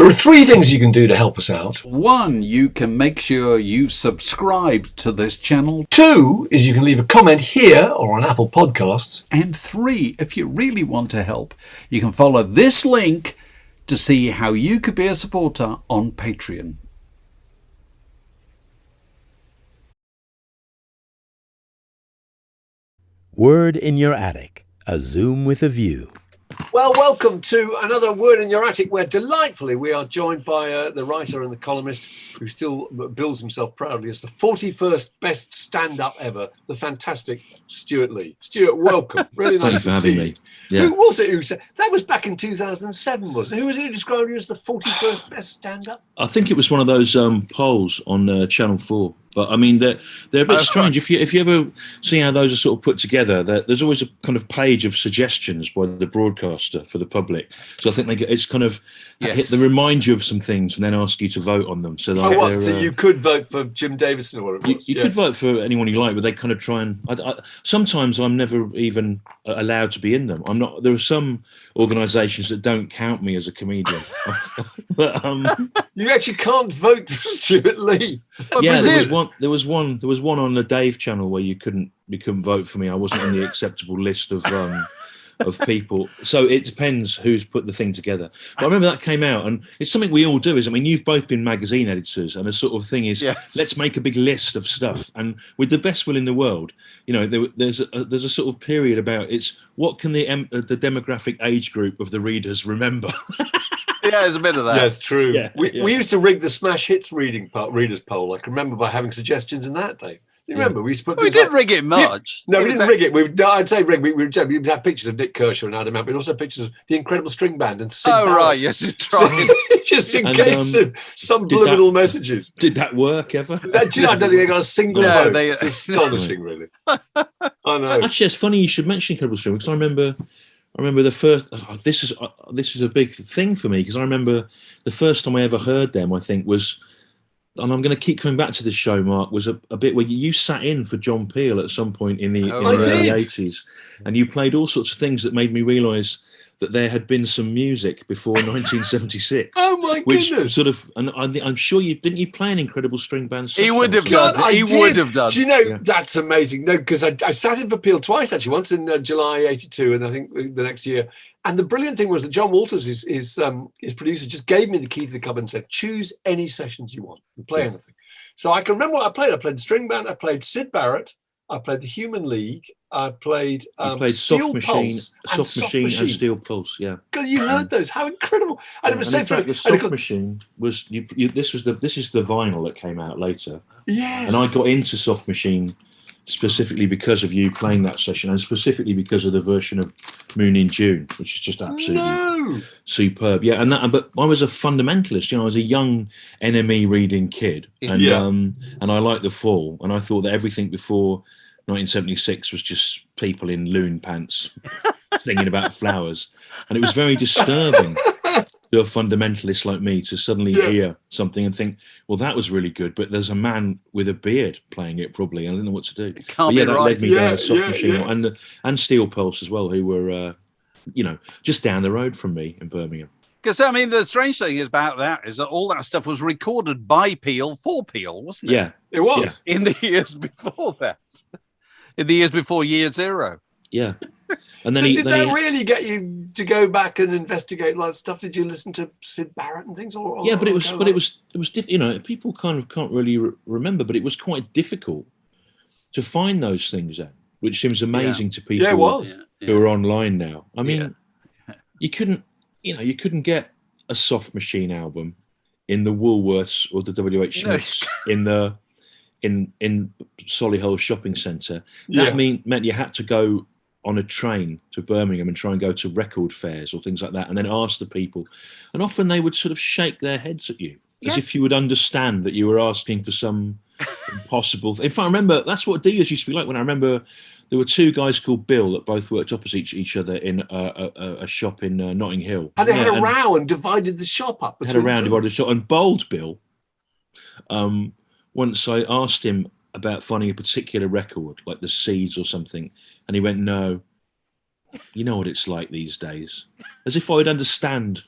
There are three things you can do to help us out. 1, you can make sure you subscribe to this channel. 2 is you can leave a comment here or on Apple Podcasts. And 3, if you really want to help, you can follow this link to see how you could be a supporter on Patreon. Word in Your Attic, a Zoom with a view. Well, welcome to another Word in Your Attic, where delightfully we are joined by the writer and the columnist who still bills himself proudly as the 41st best stand-up ever, the fantastic Stewart Lee. Stewart, welcome. Really nice to see you. Yeah. Who was it who said that? Was back in 2007, wasn't it? Who was it who described you as the 41st best stand-up? I think it was one of those polls on Channel 4. But I mean, they're a bit strange. If you ever see how those are sort of put together, there's always a kind of page of suggestions by the broadcaster for the public. So I think it's kind of they remind you of some things and then ask you to vote on them. So so you could vote for Jim Davidson or whatever it was. You could vote for anyone you like, but they kind of try and. Sometimes I'm never even allowed to be in them. I'm not. There are some organisations that don't count me as a comedian. But, you actually can't vote for Stewart Lee. There was one on the Dave channel where you couldn't vote for me. I wasn't on the acceptable list of people. So it depends who's put the thing together. But I remember that came out, and it's something we all do. You've both been magazine editors, and the sort of thing is, let's make a big list of stuff. And with the best will in the world, there's a sort of period about what can the demographic age group of the readers remember. Yeah, there's a bit of that. Yeah, it's true. Yeah, we used to rig the Smash Hits readers poll. I can remember by having suggestions in that, Dave. You remember? We used to put. We didn't rig it much. No, we didn't rig it. I'd say rig. We'd have pictures of Nick Kershaw and Adam Ant, but also pictures of the Incredible String Band and Sid Barrett. Right, yes, you're trying. Just in case of subliminal messages. Did that work ever? Do I don't think they got a single vote. It's astonishing, really. I know. Actually, it's funny you should mention Incredible String, because I remember the first. This is a big thing for me, because I remember the first time I ever heard them. I think was. And I'm going to keep coming back to this show, Mark, was a bit where you sat in for John Peel at some point in the early 80s, and you played all sorts of things that made me realise that there had been some music before 1976. Oh my goodness! Sort of, and I'm sure you play an Incredible String Band. He would have done. He would have done. Do you know that's amazing? No, because I sat in for Peel twice actually. Once in July '82, and I think the next year. And the brilliant thing was that John Walters, his producer, just gave me the key to the cupboard and said, choose any sessions you want and play anything. So I can remember what I played. I played the String Band, I played Sid Barrett, I played the Human League, I played Steel Pulse and Steel Pulse, yeah. God, you heard those? How incredible! And it was so the Soft Machine was this is the vinyl that came out later. Yes. And I got into Soft Machine specifically because of you playing that session, and specifically because of the version of Moon in June, which is just absolutely superb. Yeah, but I was a fundamentalist. I was a young NME reading kid, and I liked The Fall, and I thought that everything before 1976 was just people in loon pants singing about flowers, and it was very disturbing to a fundamentalist like me to suddenly hear something and think, well, that was really good, but there's a man with a beard playing it probably. I didn't know what to do. That led me down Soft Machine and Steel Pulse as well, who were, just down the road from me in Birmingham. Because, the strange thing is about that is that all that stuff was recorded by Peel for Peel, wasn't it? Yeah. It was. Yeah. In the years before that. In the years before year zero. Yeah. And then did that really get you to go back and investigate like stuff? Did you listen to Sid Barrett and things? But it was people kind of can't really remember, but it was quite difficult to find those things out, which seems amazing to people who are online now. You couldn't get a Soft Machine album in the Woolworths or the WH Smiths in Solihull shopping centre. That meant you had to go on a train to Birmingham and try and go to record fairs or things like that, and then ask the people. And often they would sort of shake their heads at you as if you would understand that you were asking for some impossible thing. If I remember, that's what dealers used to be like. When I remember there were two guys called Bill that both worked opposite each other in a shop in Notting Hill. And they had a row and divided the shop up. Divided the shop. And Bold Bill, once I asked him about finding a particular record, like the Seeds or something, and he went, no, you know what it's like these days. As if I would understand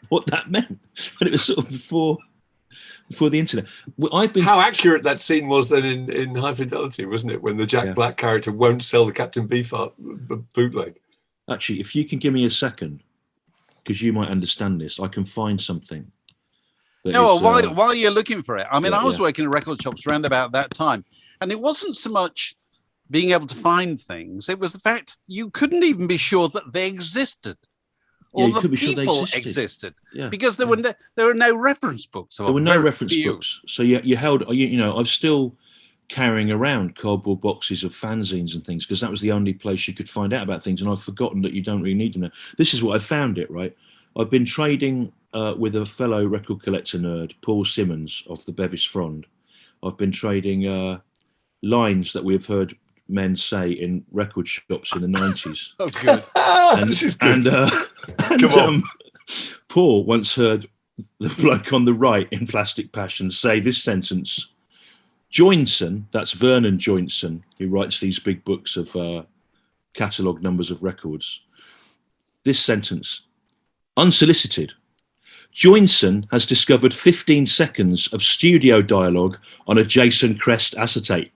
what that meant. But it was sort of before the internet. How accurate that scene was then in High Fidelity, wasn't it? When the Jack Black character won't sell the Captain Beefheart bootleg. Actually, if you can give me a second, because you might understand this, I can find something. No, while you're looking for it, I mean, I was working in record shops around about that time, and it wasn't so much being able to find things; it was the fact you couldn't even be sure that they existed, or the people existed, because there were no reference books. There were no reference books, so you held. I'm still carrying around cardboard boxes of fanzines and things because that was the only place you could find out about things, and I've forgotten that you don't really need them now. This is what I found it, right? I've been trading with a fellow record collector nerd, Paul Simmons of the Bevis Frond. I've been trading lines that we've heard men say in record shops in the 90s. Oh, good. This is good. And Paul once heard the bloke on the right in Plastic Passion say this sentence: Joinson, that's Vernon Joinson, who writes these big books of catalogue numbers of records. This sentence, unsolicited, Joinson has discovered 15 seconds of studio dialogue on a Jason Crest acetate.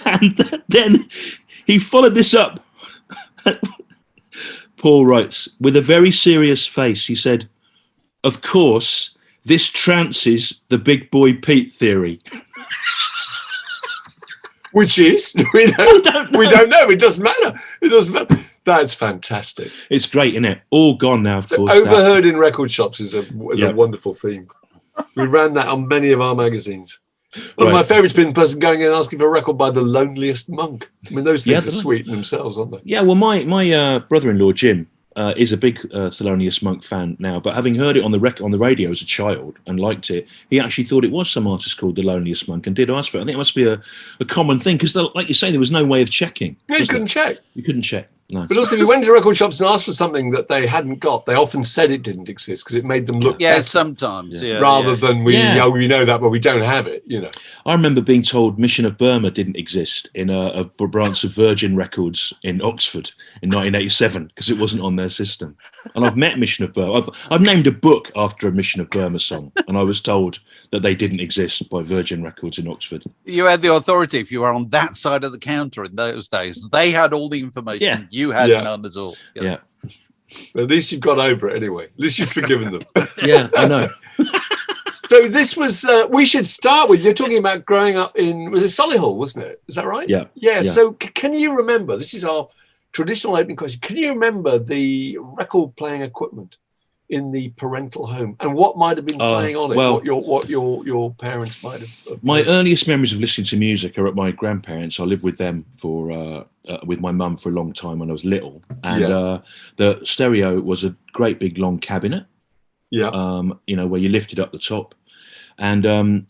And then he followed this up. Paul writes, with a very serious face, he said, of course, this trances the Big Boy Pete theory. Which is? We don't know. It doesn't matter. That's fantastic. It's great, isn't it? All gone now, of course. Overheard in record shops is a wonderful theme. We ran that on many of our magazines. One of my favourites been the person going in and asking for a record by The Loneliest Monk. I mean, those things are sweet in themselves, aren't they? Yeah, well, my brother-in-law, Jim, is a big Thelonious Monk fan now, but having heard it on the radio as a child and liked it, he actually thought it was some artist called The Loneliest Monk and did ask for it. I think it must be a common thing because, like you say, there was no way of checking. Yeah, you couldn't check. You couldn't check. No. But also, if you went to record shops and asked for something that they hadn't got, they often said it didn't exist because it made them look better. Sometimes. Rather than we know that, but we don't have it, you know. I remember being told Mission of Burma didn't exist in a branch of Virgin Records in Oxford in 1987 because it wasn't on their system. And I've met Mission of Burma. I've named a book after a Mission of Burma song, and I was told that they didn't exist by Virgin Records in Oxford. You had the authority if you were on that side of the counter in those days. They had all the information. Yeah. You had none at all. Yeah. But at least you've got over it anyway. At least you've forgiven them. Yeah, I know. So this was, we should start with, you're talking about growing up in, was it Solihull, wasn't it? Is that right? Yeah. Yeah. So can you remember, this is our traditional opening question, can you remember the record playing equipment in the parental home and what might have been playing on it? Well, what your parents might have my earliest memories of listening to music are at my grandparents. I lived with them with my mum for a long time when I was little, and the stereo was a great big long cabinet. Yeah. Where you lifted up the top, and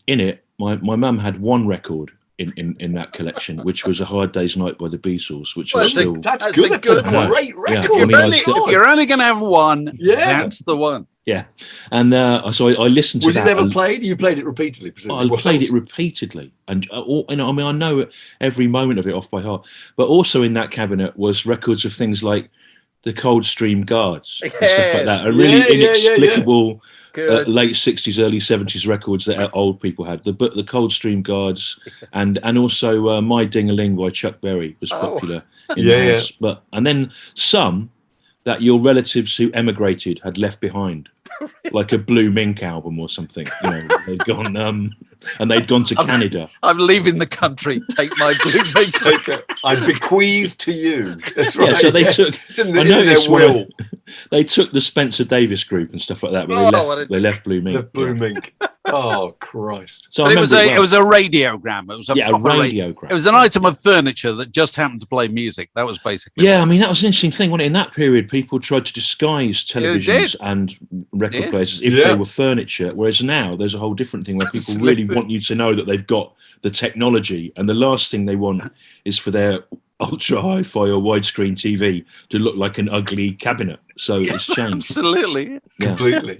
in it, my mum had one record in that collection, which was A Hard Day's Night by the Beatles, which was still... That's good. That's a great record. If you're only going to have one, that's the one. Yeah. And so I listened to that. Was it never played? You played it repeatedly, presumably. I played it repeatedly. And I know every moment of it off by heart. But also in that cabinet was records of things like the Coldstream Guards and stuff like that. A really inexplicable... late 60s, early 70s records that old people had. The Coldstream Guards and also My Ding-a-Ling by Chuck Berry was popular in the house. But, and then some that your relatives who emigrated had left behind, like a Blue Mink album or something. They'd gone and they'd gone to Canada. I'm leaving the country. Take my Blue Mink. I bequeath to you. That's right. Yeah, so they took. I noticed they took the Spencer Davis group and stuff like that, but they left Blue Mink. Left Blue Mink. Oh Christ! So it was a radiogram. It was a radiogram. It was an item of furniture that just happened to play music. That was basically. Yeah, I mean that was an interesting thing. When in that period, people tried to disguise televisions and record players if they were furniture, whereas now there's a whole different thing where people really want you to know that they've got the technology, and the last thing they want is for their ultra hi-fi or widescreen TV to look like an ugly cabinet. So it's changed. Absolutely. Yeah. Completely.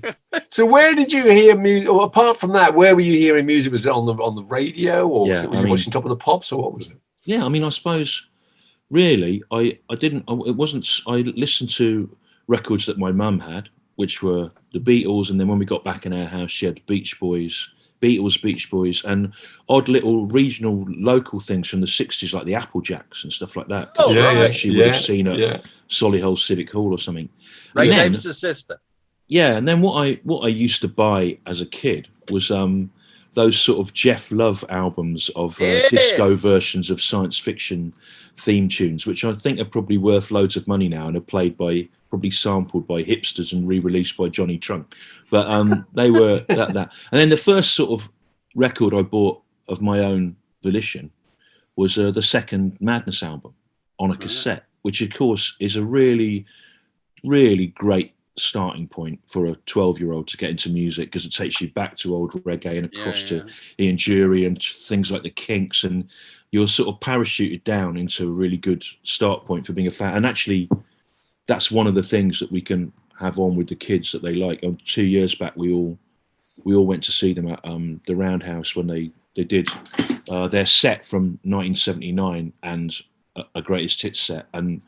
So where did you hear music? Or apart from that, where were you hearing music? Was it on the radio, or was it when you were watching Top of the Pops, or what was it? Yeah, I mean, I suppose really, I listened to records that my mum had, which were the Beatles, and then when we got back in our house, she had Beach Boys, and odd little regional local things from the 60s, like the Applejacks and stuff like that. Oh, right. She would have seen at Solihull Civic Hall or something. Ray Davis' sister. Yeah, and then what I used to buy as a kid was those sort of Jeff Love albums of disco versions of science fiction theme tunes, which I think are probably worth loads of money now and are probably sampled by hipsters and re-released by Johnny Trunk. But they were that. And then the first sort of record I bought of my own volition was the second Madness album on a cassette, which of course is a really, really great starting point for a 12-year-old to get into music, because it takes you back to old reggae and across to Ian Jury and things like the Kinks, and you're sort of parachuted down into a really good start point for being a fan. And actually, that's one of the things that we can have on with the kids that they like. 2 years back, we all went to see them at the Roundhouse when they did their set from 1979 and a greatest hits set, and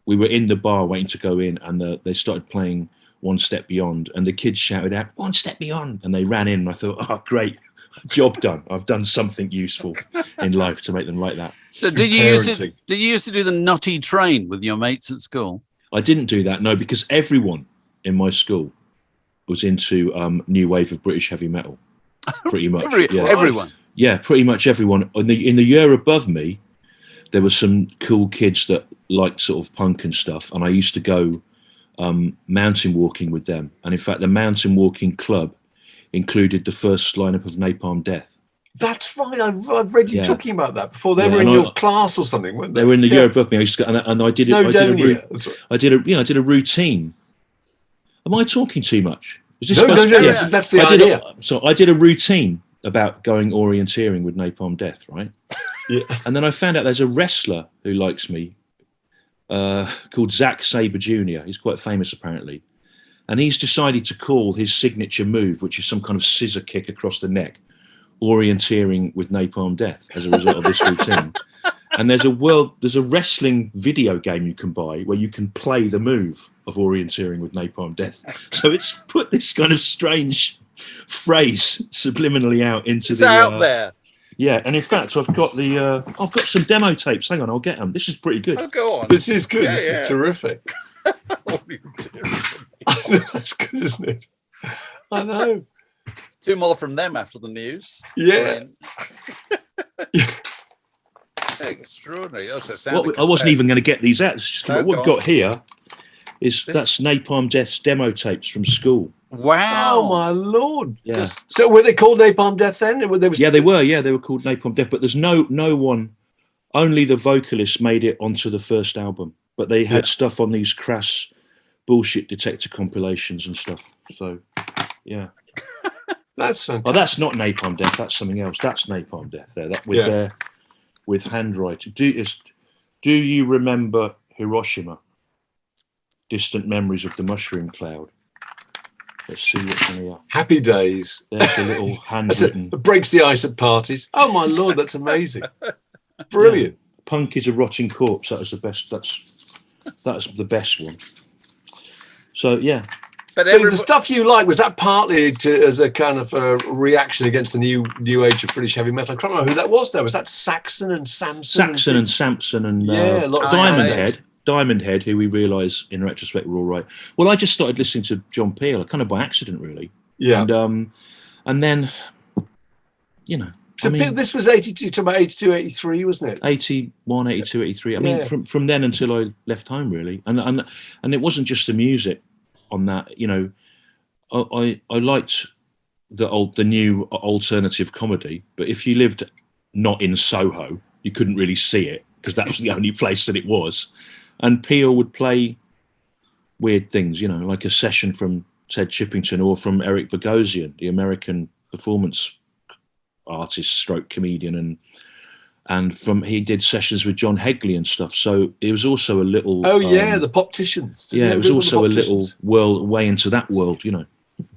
we were in the bar waiting to go in, and they started playing One Step Beyond, and the kids shouted out, "One Step Beyond," and they ran in, and I thought, oh, great, job done. I've done something useful in life to make them like that. So did you used to do the Nutty Train with your mates at school? I didn't do that, no, because everyone in my school was into new wave of British heavy metal, pretty much. Everyone? Yeah, pretty much everyone. In the year above me, there were some cool kids that liked sort of punk and stuff, and I used to go mountain walking with them. And in fact, the mountain walking club included the first lineup of Napalm Death. That's right. I've read you talking about that before. They were in your class or something, weren't they? They were in the year above me. I used to go, and I did I did a routine. Am I talking too much? Is this that's the idea. So I did a routine about going orienteering with Napalm Death, right? Yeah. And then I found out there's a wrestler who likes me called Zack Sabre Jr. He's quite famous, apparently. And he's decided to call his signature move, which is some kind of scissor kick across the neck, orienteering with Napalm Death as a result of this routine. And there's a wrestling video game you can buy where you can play the move of orienteering with Napalm Death. So it's put this kind of strange phrase subliminally out into it's out there. Yeah, and in fact, I've got some demo tapes. Hang on, I'll get them. This is pretty good. Oh, go on. This is good. This is terrific. That's good, isn't it? I know. 2 more from them after the news. Yeah. Extraordinary. I wasn't even going to get these out. What we've got here that's Napalm Death's demo tapes from school. Wow. Oh, my Lord. Yeah. So were they called Napalm Death then? Yeah, they were. Yeah, they were called Napalm Death. But there's no one, only the vocalist made it onto the first album. But they had stuff on these crass bullshit detector compilations and stuff. So, yeah. That's fantastic. Oh, that's not Napalm Death. That's something else. That's Napalm Death there. With handwriting. Do you remember Hiroshima? Distant memories of the mushroom cloud. Let's see what's in here. Happy days. There's a little handwritten. It breaks the ice at parties. Oh my Lord, that's amazing. Brilliant. Yeah. Punk is a rotting corpse. That was the best. That's the best one. So yeah. But the stuff you like, was that partly as a kind of a reaction against the new age of British heavy metal? I can't remember who that was. There was that Saxon and Samson. Diamond Head, who we realise in retrospect were all right. Well, I just started listening to John Peel, kind of by accident, really. Yeah. And then, So this was 82, talking about 82, 83, wasn't it? 81, 82, 83. I mean, from then until I left home, really. And it wasn't just the music on that. I liked the new alternative comedy, but if you lived not in Soho, you couldn't really see it because that was the only place that it was. And Peel would play weird things, like a session from Ted Chippington or from Eric Bogosian, the American performance artist stroke comedian. and he did sessions with John Hegley and stuff. So it was also a little. Oh yeah, the Popticians. Yeah, it was also a little way into that world, you know.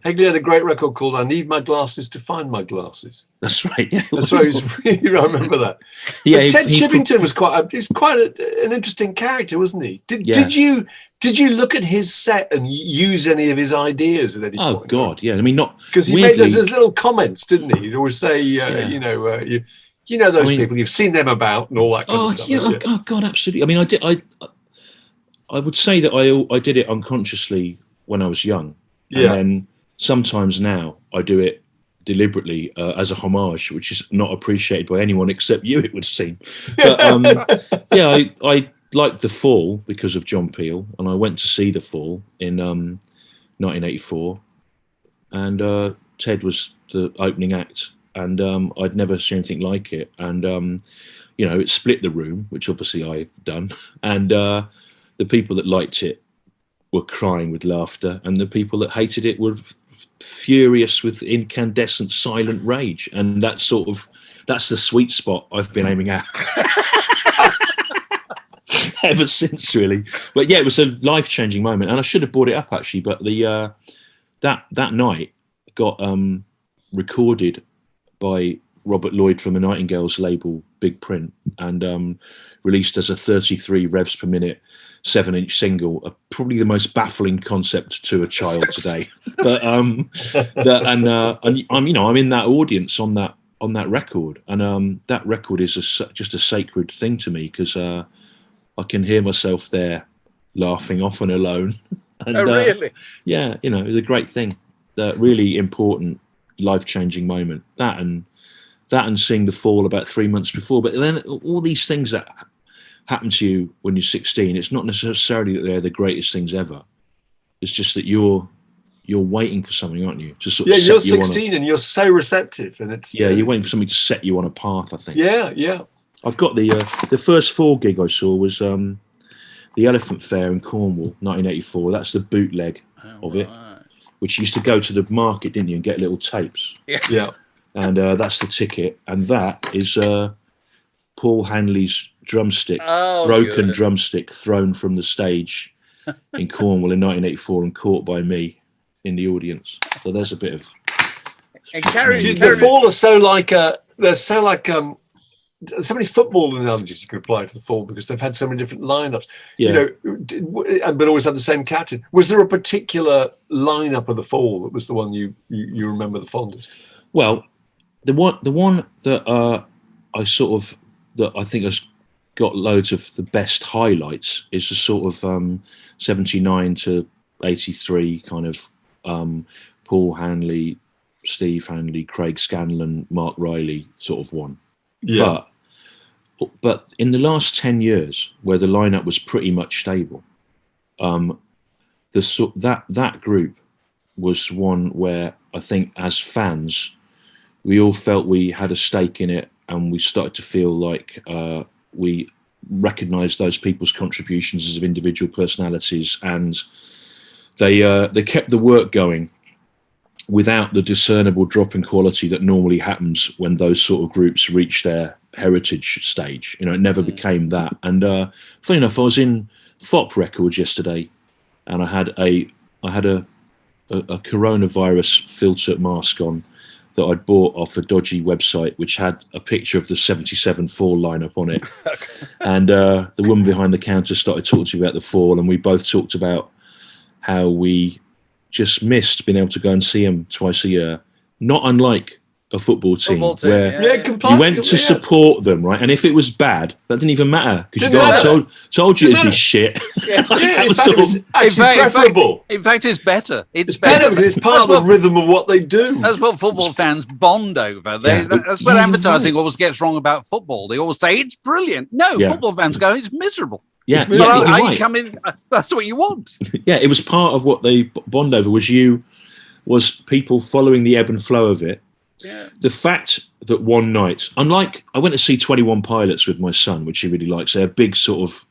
Hegley had a great record called "I Need My Glasses to Find My Glasses." That's right. Yeah, that's right. I remember that. Yeah, Ted Chippington was quite an interesting character, wasn't he? Did you look at his set and use any of his ideas at any point? Oh God, yeah. I mean, not because he made those little comments, didn't he? He'd always say, you know those people, you've seen them about and all that kind of stuff. Yeah, oh God, absolutely. I mean, I would say that I did it unconsciously when I was young, and then sometimes now I do it deliberately as a homage, which is not appreciated by anyone except you, it would seem. But I liked The Fall because of John Peel, and I went to see The Fall in 1984, and Ted was the opening act, and I'd never seen anything like it, and it split the room, which obviously I've done, and the people that liked it were crying with laughter, and the people that hated it were furious with incandescent silent rage, and that's the sweet spot I've been aiming at ever since, really. But yeah, it was a life-changing moment, and I should have brought it up actually, but the that night got recorded by Robert Lloyd from the Nightingales label Big Print, and released as a 33 revs per minute 7-inch single, probably the most baffling concept to a child today. But I'm in that audience on that record, and that record is just a sacred thing to me, because I can hear myself there laughing often alone. And, oh really? Yeah, it was a great thing. That really important, life-changing moment. That and seeing The Fall about 3 months before. But then all these things that happen to you when you're 16, it's not necessarily that they're the greatest things ever. It's just that you're waiting for something, aren't you? To sort of you're 16 and you're so receptive, and it's you're waiting for something to set you on a path, I think. Yeah. I've got the first Fall gig I saw was the Elephant Fair in Cornwall, 1984. That's the bootleg of it, which used to go to the market, didn't you, and get little tapes. Yeah. And that's the ticket, and that is Paul Hanley's drumstick, broken drumstick, thrown from the stage in Cornwall in 1984 and caught by me in the audience. So there's a bit of. The Fall are so many football analogies you could apply to The Fall, because they've had so many different lineups. But always had the same captain. Was there a particular lineup of The Fall that was the one you remember the fondest? Well, the one that I think has got loads of the best highlights is the sort of 79 to 83 kind of Paul Hanley, Steve Hanley, Craig Scanlon, Mark Riley sort of one. Yeah. But in the last 10 years, where the lineup was pretty much stable, that group was one where I think as fans, we all felt we had a stake in it, and we started to feel like we recognised those people's contributions as individual personalities, and they kept the work going without the discernible drop in quality that normally happens when those sort of groups reach their heritage stage. It never became that. And funny enough, I was in FOP Records yesterday, and I had a coronavirus filter mask on that I'd bought off a dodgy website, which had a picture of the 77 Fall lineup on it. And the woman behind the counter started talking to me about The Fall, and we both talked about how we just missed being able to go and see them twice a year, not unlike a football team where you went to support them, right? And if it was bad, that didn't even matter, because I told you it'd be shit. It's preferable. In fact, it's better. It's better because it's part of the rhythm of what they do. That's what football fans bond over. That's what advertising always gets wrong about football. They always say it's brilliant. No, football fans go, it's miserable. Yeah, you come in, that's what you want. Yeah, it was part of what they bond over was people following the ebb and flow of it. Yeah. The fact that one night, unlike, I went to see 21 Pilots with my son, which he really likes. They're a big sort of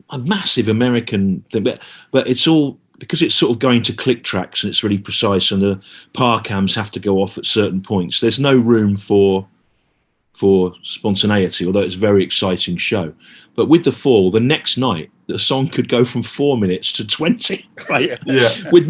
a massive American thing, but it's all because it's sort of going to click tracks and it's really precise, and the par cams have to go off at certain points. There's no room for for spontaneity, although it's a very exciting show. But with The Fall, the next night, the song could go from 4 minutes to 20. Right? Yeah. With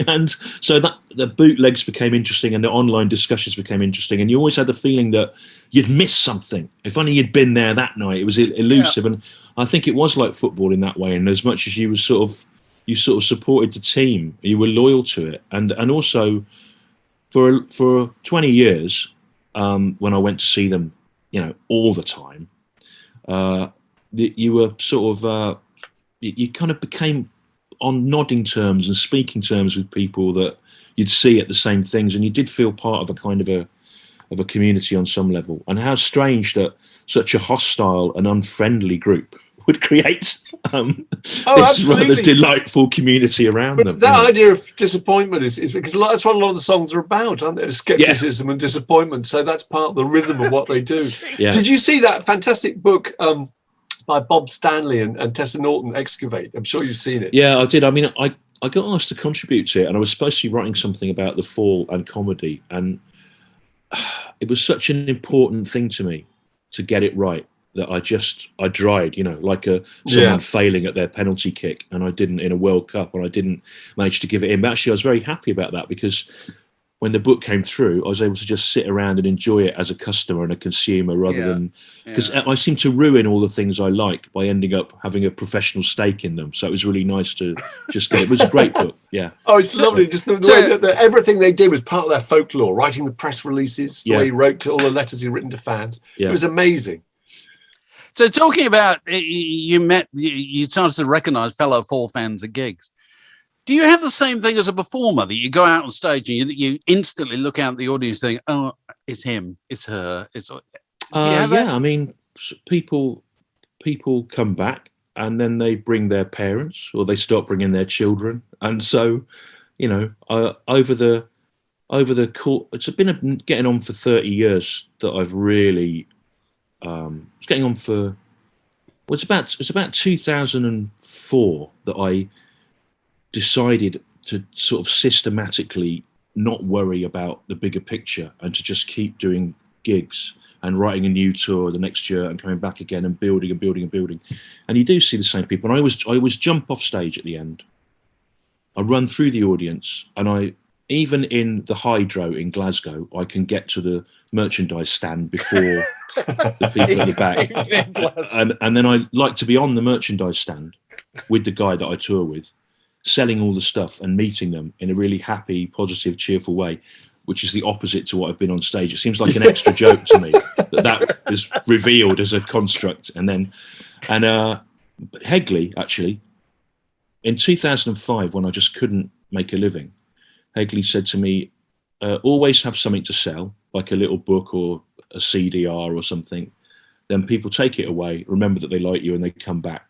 and so that the bootlegs became interesting and the online discussions became interesting. And you always had the feeling that you'd missed something. If only you'd been there that night. It was elusive. Yeah. And I think it was like football in that way. And as much as you sort of supported the team, you were loyal to it. And also for 20 years, when I went to see them, all the time, you were sort of you kind of became on nodding terms and speaking terms with people that you'd see at the same things, and you did feel part of a kind of a community on some level. And how strange that such a hostile and unfriendly group would create this rather delightful community around them. That idea of disappointment is because that's what a lot of the songs are about, aren't they? Skepticism and disappointment. So that's part of the rhythm of what they do. Yeah. Did you see that fantastic book by Bob Stanley and Tessa Norton, Excavate? I'm sure you've seen it. Yeah, I did. I mean, I got asked to contribute to it, and I was supposed to be writing something about The Fall and comedy, and it was such an important thing to me to get it right that I tried, like someone failing at their penalty kick, and I didn't in a World Cup, and I didn't manage to give it in. But actually, I was very happy about that, because when the book came through, I was able to just sit around and enjoy it as a customer and a consumer rather than... Because I seem to ruin all the things I like by ending up having a professional stake in them. So it was really nice to just get it. It was a great book, yeah. Oh, it's lovely. Just the way that everything they did was part of their folklore, writing the press releases, the way he wrote to all the letters he'd written to fans. Yeah. It was amazing. So talking about, you started to recognise fellow Fall fans at gigs. Do you have the same thing as a performer, that you go out on stage and you instantly look out at the audience and think, oh, it's him, it's her, it's... I mean, people come back and then they bring their parents or they start bringing their children. And so, over the course, it's been getting on for 30 years that I've really... it's getting on for... Well, it's about 2004 that I decided to sort of systematically not worry about the bigger picture and to just keep doing gigs and writing a new tour the next year and coming back again and building and building and building. And you do see the same people. And I always jump off stage at the end. I run through the audience, and even in the Hydro in Glasgow, I can get to the merchandise stand before the people at the back. And then I like to be on the merchandise stand with the guy that I tour with, selling all the stuff and meeting them in a really happy, positive, cheerful way, which is the opposite to what I've been on stage. It seems like an extra joke to me that is revealed as a construct. And Hegley, actually, in 2005, when I just couldn't make a living, Hegley said to me, always have something to sell, like a little book or a CDR or something. Then people take it away, remember that they like you, and they come back.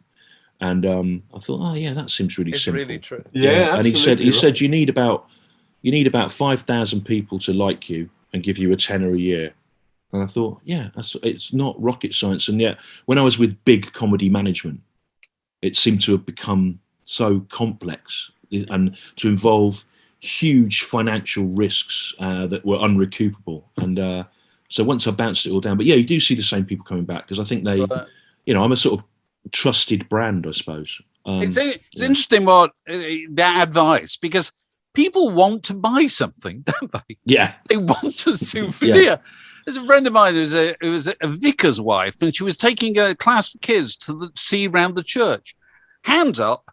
And I thought, oh yeah, that seems really simple. It's really true. Yeah, and he said you need about 5,000 people to like you and give you £10 a year. And I thought, yeah, it's not rocket science. And yet, when I was with big comedy management, it seemed to have become so complex and to involve huge financial risks that were unrecoupable. And so once I bounced it all down, but yeah, you do see the same people coming back, because I think they, I'm a sort of trusted brand, I suppose. It's interesting what that advice, because people want to buy something, don't they? Yeah, they want a souvenir. Yeah. There's a friend of mine who was a vicar's wife, and she was taking a class of kids to see around the church. Hands up,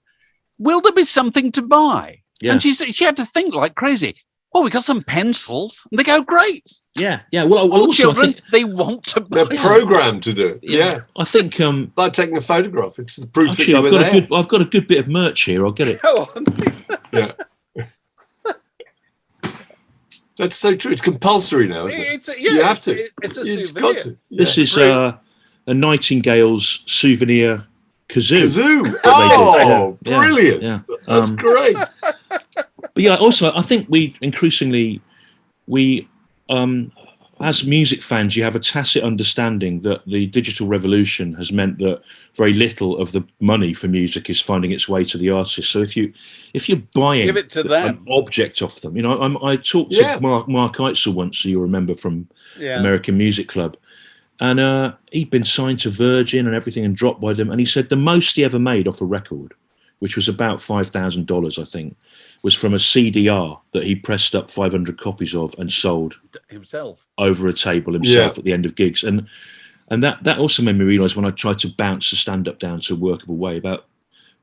will there be something to buy? Yeah. And she had to think like crazy. Oh, we got some pencils. And they go, great. Yeah. Well, all children, they want to buy. They're programmed to do it. Yeah. I think... like taking a photograph. It's the proof actually, I've got a good bit of merch here. I'll get it. Go on. Yeah. That's so true. It's compulsory now, isn't it? You have to. It's a souvenir. You've got to. Yeah. This is a Nightingales souvenir kazoo. Oh, brilliant. Yeah. That's great. But yeah, also, I think we increasingly, as music fans, you have a tacit understanding that the digital revolution has meant that very little of the money for music is finding its way to the artist. So if you're buying Give it to them. an object off them, I talked to Mark Eitzel once, who you remember from American Music Club, and he'd been signed to Virgin and everything and dropped by them, and he said the most he ever made off a record, which was about $5,000, I think, was from a CDR that he pressed up 500 copies of and sold himself over a table himself at the end of gigs. And that also made me realise, when I tried to bounce the stand-up down to a workable way, about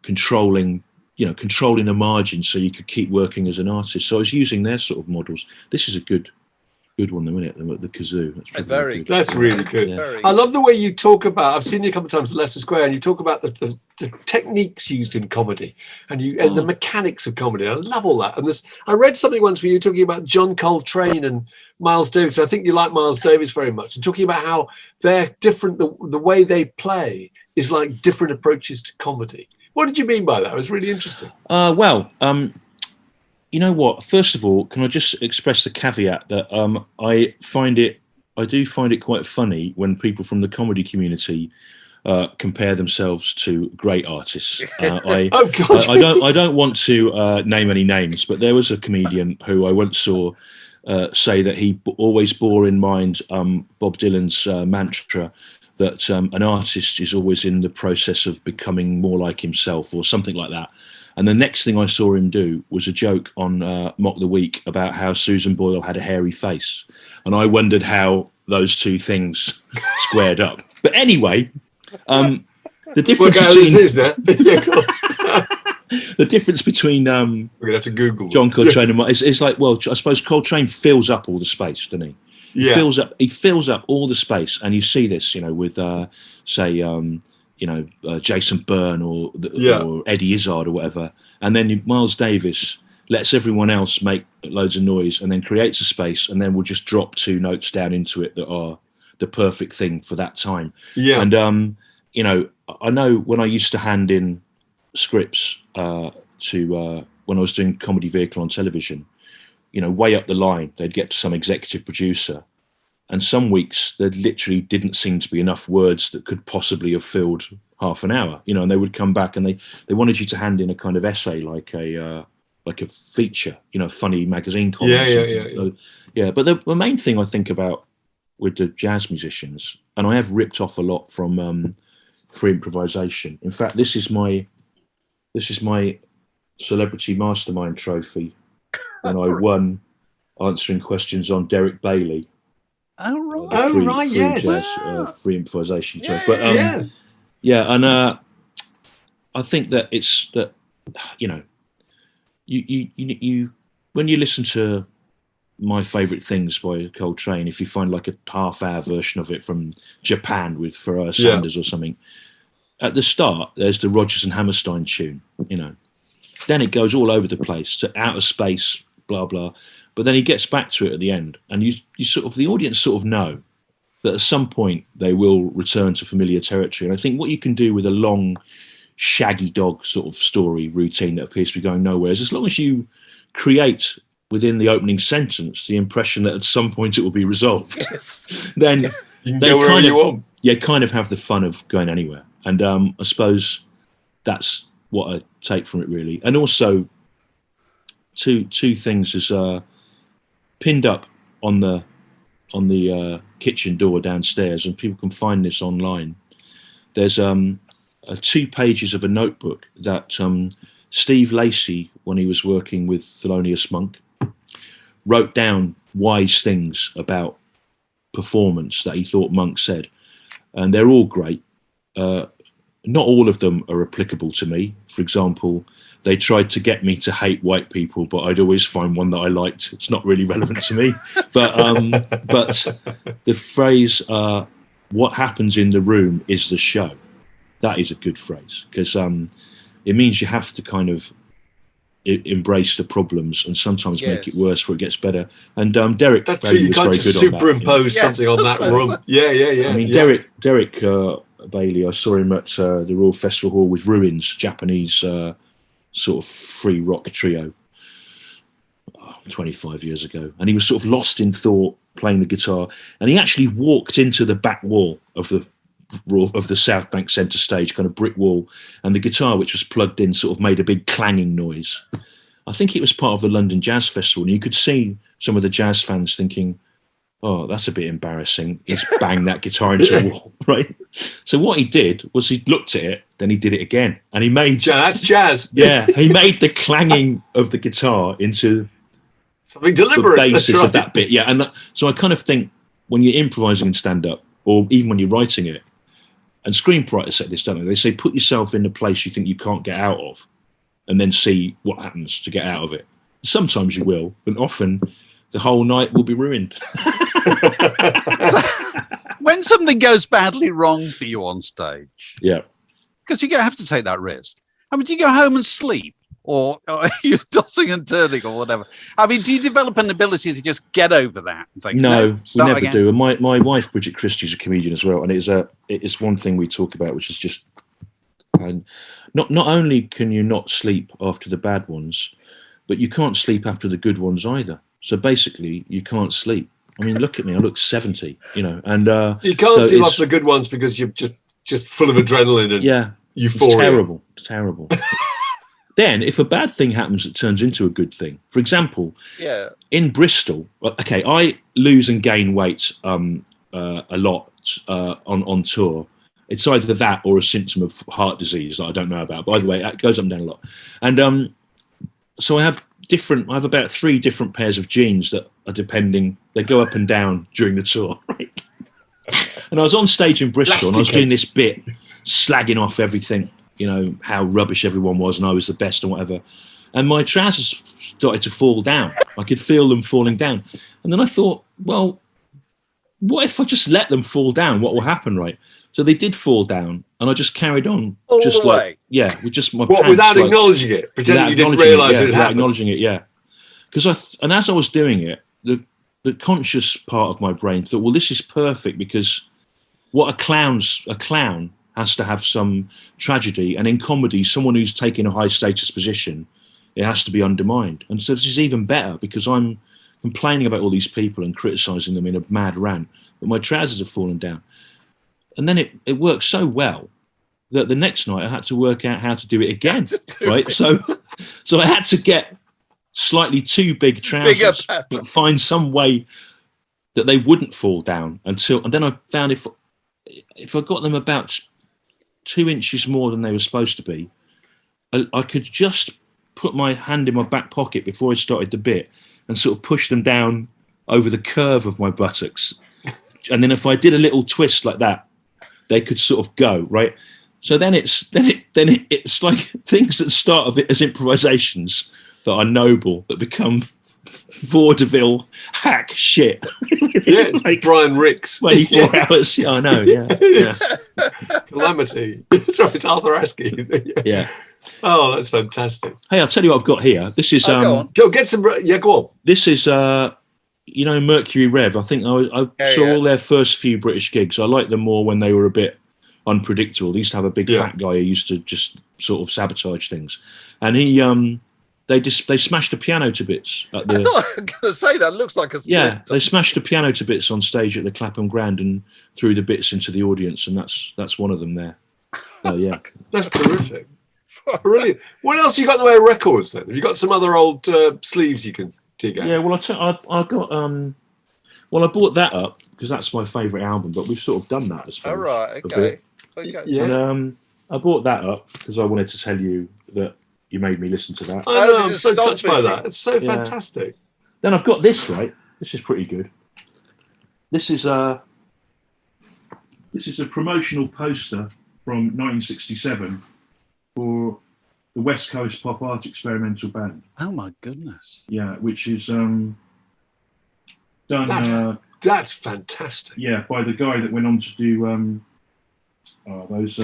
controlling the margins so you could keep working as an artist. So I was using their sort of models. This is a good one, though, isn't it? The kazoo. That's really good. Yeah. I love the way you talk about. I've seen you a couple of times at Leicester Square, and you talk about the techniques used in comedy and the mechanics of comedy. I love all that. And I read something once where you were talking about John Coltrane and Miles Davis. I think you like Miles Davis very much, and talking about how they're different. The way they play is like different approaches to comedy. What did you mean by that? It was really interesting. You know what? First of all, can I just express the caveat that I do find it quite funny when people from the comedy community compare themselves to great artists. I don't want to name any names, but there was a comedian who I once saw say that he always bore in mind Bob Dylan's mantra that an artist is always in the process of becoming more like himself, or something like that. And the next thing I saw him do was a joke on Mock the Week about how Susan Boyle had a hairy face. And I wondered how those two things squared up. But anyway, the difference the difference between we're gonna have to Google John Coltrane and is like, well, I suppose Coltrane fills up all the space, doesn't he? He fills up all the space, and you see this, with Jason Byrne or Eddie Izzard or whatever. And then Miles Davis lets everyone else make loads of noise and then creates a space, and then we'll just drop two notes down into it that are the perfect thing for that time. Yeah. And, I know when I used to hand in scripts to when I was doing Comedy Vehicle on television, way up the line, they'd get to some executive producer, and some weeks there literally didn't seem to be enough words that could possibly have filled half an hour, and they would come back and they wanted you to hand in a kind of essay, like a feature, funny magazine column. But the main thing I think about with the jazz musicians, and I have ripped off a lot from free improvisation. In fact, this is my celebrity mastermind trophy when I won answering questions on Derek Bailey. Free improvisation. Yeah, but and I think that it's that you when you listen to My Favorite Things by Coltrane, if you find like a half-hour version of it from Japan with Pharoah Sanders or something, at the start there's the Rodgers and Hammerstein tune, then it goes all over the place to outer space, blah blah. But then he gets back to it at the end, and you sort of, the audience sort of know that at some point they will return to familiar territory. And I think what you can do with a long, shaggy dog sort of story routine that appears to be going nowhere is, as long as you create within the opening sentence the impression that at some point it will be resolved, then you can go wherever you want. You kind of have the fun of going anywhere. And I suppose that's what I take from it, really. And also, two things is pinned up on the kitchen door downstairs, and people can find this online. There's 2 pages of a notebook that Steve Lacey, when he was working with Thelonious Monk, wrote down wise things about performance that he thought Monk said, and they're all great. Not all of them are applicable to me. For example, they tried to get me to hate white people, but I'd always find one that I liked. It's not really relevant to me. But the phrase, what happens in the room is the show, that is a good phrase, because it means you have to kind of embrace the problems and sometimes make it worse before it gets better. And Derek Bailey was very good on that. Superimpose something on that room. Yeah. I mean, Derek Bailey, I saw him at the Royal Festival Hall with Ruins, Japanese sort of free rock trio. 25 years ago, and he was sort of lost in thought playing the guitar, and he actually walked into the back wall of the South Bank Centre stage, kind of brick wall, and the guitar, which was plugged in, sort of made a big clanging noise. I think it was part of the London Jazz Festival, and you could see some of the jazz fans thinking, oh, that's a bit embarrassing. He's banged that guitar into a wall, right? So what he did was he looked at it, then he did it again, and he made... That's jazz. Yeah, he made the clanging of the guitar into something deliberate. The basis of that bit. Yeah, and so I kind of think when you're improvising in stand-up, or even when you're writing it, and screenwriters say this, don't they? They say put yourself in a place you think you can't get out of, and then see what happens to get out of it. Sometimes you will, but often the whole night will be ruined. So, when something goes badly wrong for you on stage, because you have to take that risk. I mean, do you go home and sleep, or are you tossing and turning, or whatever? I mean, do you develop an ability to just get over that? And think, no, we never do. And my wife, Bridget Christie, is a comedian as well, and it's one thing we talk about, which is just not only can you not sleep after the bad ones, but you can't sleep after the good ones either. So basically, you can't sleep. I mean, look at me. I look 70, and you can't sleep after the good ones because you're just full of adrenaline and euphoria. It's terrible. Then, if a bad thing happens, it turns into a good thing. For example, in Bristol, okay, I lose and gain weight a lot on tour. It's either that or a symptom of heart disease that I don't know about. By the way, it goes up and down a lot. And so I have about 3 different pairs of jeans that are they go up and down during the tour, right? And I was on stage in Bristol and I was doing this bit, slagging off everything, how rubbish everyone was and I was the best and whatever. And my trousers started to fall down. I could feel them falling down. And then I thought, well, what if I just let them fall down? What will happen, right? So they did fall down, and I just carried on. All the way? With just my pants, without acknowledging it? Pretending you didn't realise it had happened? Acknowledging it, yeah. And as I was doing it, the conscious part of my brain thought, well, this is perfect because what a clown has to have some tragedy, and in comedy, someone who's taking a high status position, it has to be undermined. And so this is even better because I'm complaining about all these people and criticising them in a mad rant, but my trousers have fallen down. And then it worked so well that the next night I had to work out how to do it again, right? So I had to get slightly too big trousers, but find some way that they wouldn't fall down and then I found if I got them about 2 inches more than they were supposed to be, I could just put my hand in my back pocket before I started the bit and sort of push them down over the curve of my buttocks. And then if I did a little twist like that, they could sort of go, right? So then it's like things that start of it as improvisations that are noble that become vaudeville hack shit. Yeah, like Brian Ricks. 24 hours. Yeah, I know. Yeah. Calamity. It's Arthur Askey. Yeah. Oh, that's fantastic. Hey, I'll tell you what I've got here. This is go on. Go get some. Yeah, go on. This is Mercury Rev. I think I saw all their first few British gigs. I liked them more when they were a bit unpredictable. They used to have a big fat guy who used to just sort of sabotage things, and they smashed a piano to bits. At the, I thought I was going to say that looks like a split. Yeah, they smashed a piano to bits on stage at the Clapham Grand and threw the bits into the audience, and that's one of them there. Yeah, that's terrific. Brilliant. What else you got in the way of records then? Have you got some other old sleeves you can dig out? Yeah, well, I got I bought that up because that's my favourite album, but we've sort of done that as well. Oh, right, okay. Yeah. And I bought that up because I wanted to tell you that you made me listen to that. I know, I'm so touched by that. It's so fantastic. Then I've got this, right? This is pretty good. This is a promotional poster from 1967 for the West Coast Pop Art Experimental Band. Oh my goodness! Yeah, which is done. That's fantastic. Yeah, by the guy that went on to do those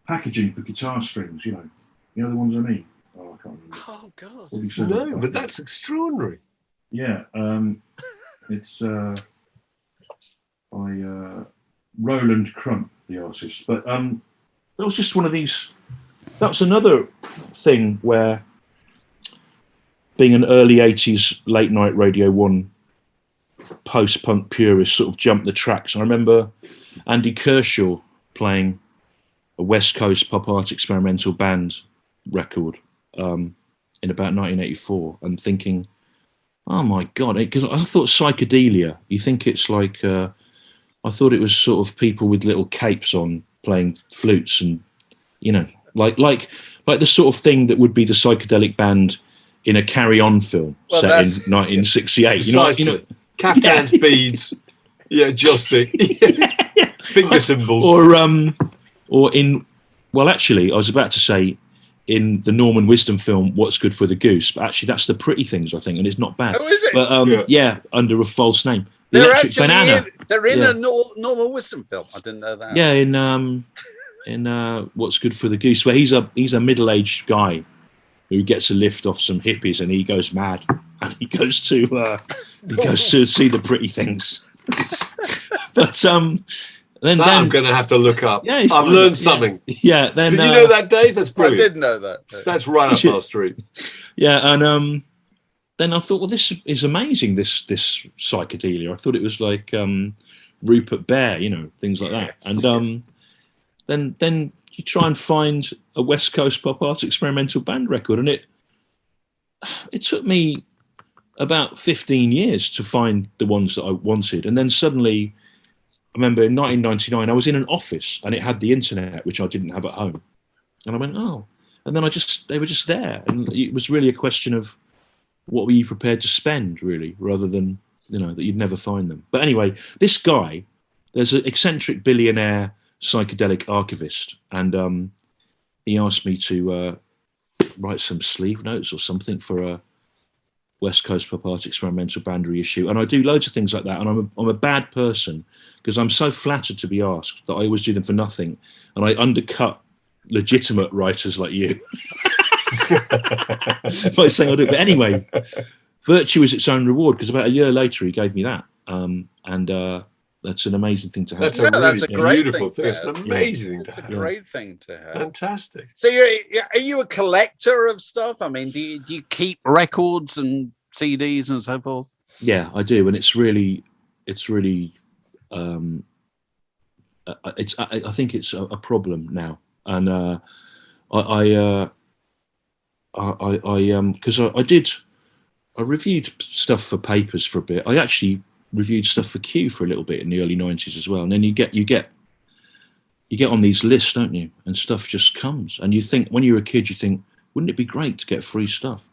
packaging for guitar strings. You know the ones I mean. Oh, I can't remember. Oh God! No, but that's extraordinary. Yeah, it's by Roland Crump, the artist. But it was just one of these. That was another thing where being an early 80s late night Radio 1 post-punk purist, sort of jumped the tracks. And I remember Andy Kershaw playing a West Coast pop art experimental band record in about 1984 and thinking, oh my God, because I thought psychedelia, you think it's like, I thought it was sort of people with little capes on playing flutes and, you know, like the sort of thing that would be the psychedelic band in a Carry On film set in 1968. You know, caftans, beads, joystick, finger symbols, or in. Well, actually, I was about to say in the Norman Wisdom film, "What's Good for the Goose," but actually that's the Pretty Things, I think, and it's not bad. Oh, is it? But under a false name. They're actually they're in a Norman Wisdom film. I didn't know that. Yeah, in What's Good for the Goose, where he's a middle-aged guy who gets a lift off some hippies and he goes mad and he goes to see the Pretty Things. But then I'm going to have to look up. Yeah, I've learned something. Yeah. Then did you know that, Dave? That's brilliant. I did know that. That's right up our street. Yeah, and then I thought, well, this is amazing. This psychedelia. I thought it was like Rupert Bear, you know, things like that. And then you try and find a West Coast pop art experimental band record, and it took me about 15 years to find the ones that I wanted. And then suddenly, I remember in 1999, I was in an office and it had the internet, which I didn't have at home. And I went, oh. And then they were just there. And it was really a question of what were you prepared to spend, really, rather than, you know, that you'd never find them. But anyway, this guy, there's an eccentric billionaire psychedelic archivist, and he asked me to write some sleeve notes or something for a West Coast pop art experimental band reissue. And I do loads of things like that, and I'm a bad person because I'm so flattered to be asked that I always do them for nothing, and I undercut legitimate writers like you by saying I do it. But anyway, virtue is its own reward, because about a year later he gave me that, and that's an amazing thing to have. That's a great beautiful thing. It's an amazing thing to have. It's a great thing to have. Fantastic. So are you a collector of stuff? I mean, do you keep records and CDs and so forth? Yeah, I do, and it's really I think it's a problem now, and because I reviewed stuff for papers for a bit. I actually reviewed stuff for Q for a little bit in the early 90s as well, and then you get on these lists, don't you, and stuff just comes, and you think, when you're a kid, you think, wouldn't it be great to get free stuff?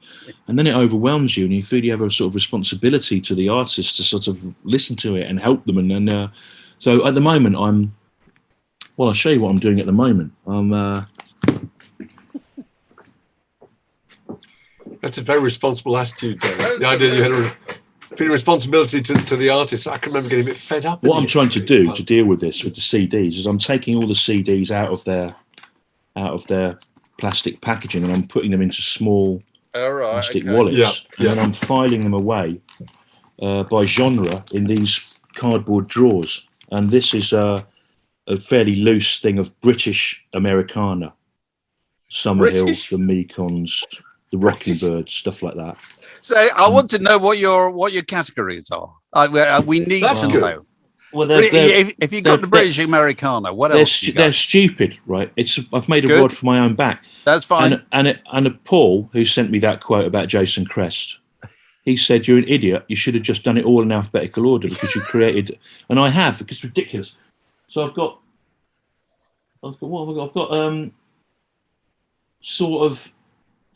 And then it overwhelms you, and you feel you have a sort of responsibility to the artist to sort of listen to it and help them. And then so at the moment I'll show you what I'm doing at the moment. That's a very responsible attitude, Dave. The idea that you had a responsibility to the artist. I can remember getting a bit fed up. What I'm trying to do to deal with this, with the CDs, is I'm taking all the CDs out of their plastic packaging, and I'm putting them into small plastic wallets, and then I'm filing them away by genre in these cardboard drawers. And this is a fairly loose thing of British Americana, Summerhill, the Mekons, the Rocking Birds, stuff like that. So I want to know what your categories are. We need to know. Well, if you've got the British Americana, what else? They're stupid, right? I've made a rod for my own back. That's fine. And Paul, who sent me that quote about Jason Crest, he said, "You're an idiot. You should have just done it all in alphabetical order because you created." And I have, because it's ridiculous. So I've got what have I got? I've got sort of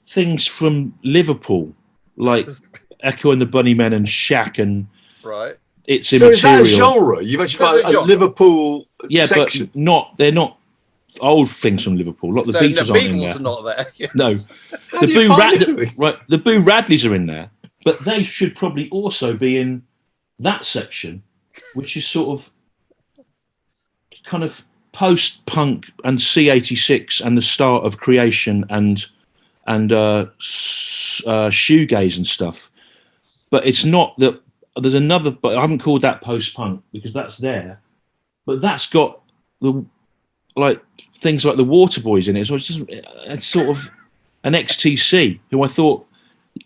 things from Liverpool, like Echo and the Bunnymen and Shack and right. It's Immaterial. So is that a genre? You've actually got a Liverpool section. But they're not old things from Liverpool. Like the Beatles aren't in there. Are not there. Yes. No, the Boo Radleys are in there, but they should probably also be in that section, which is sort of kind of post-punk and C86 and the start of Creation and shoegaze and stuff. But it's not that. There's another, but I haven't called that post-punk because that's there. But that's got the things like the Waterboys in it. So it's sort of an XTC who I thought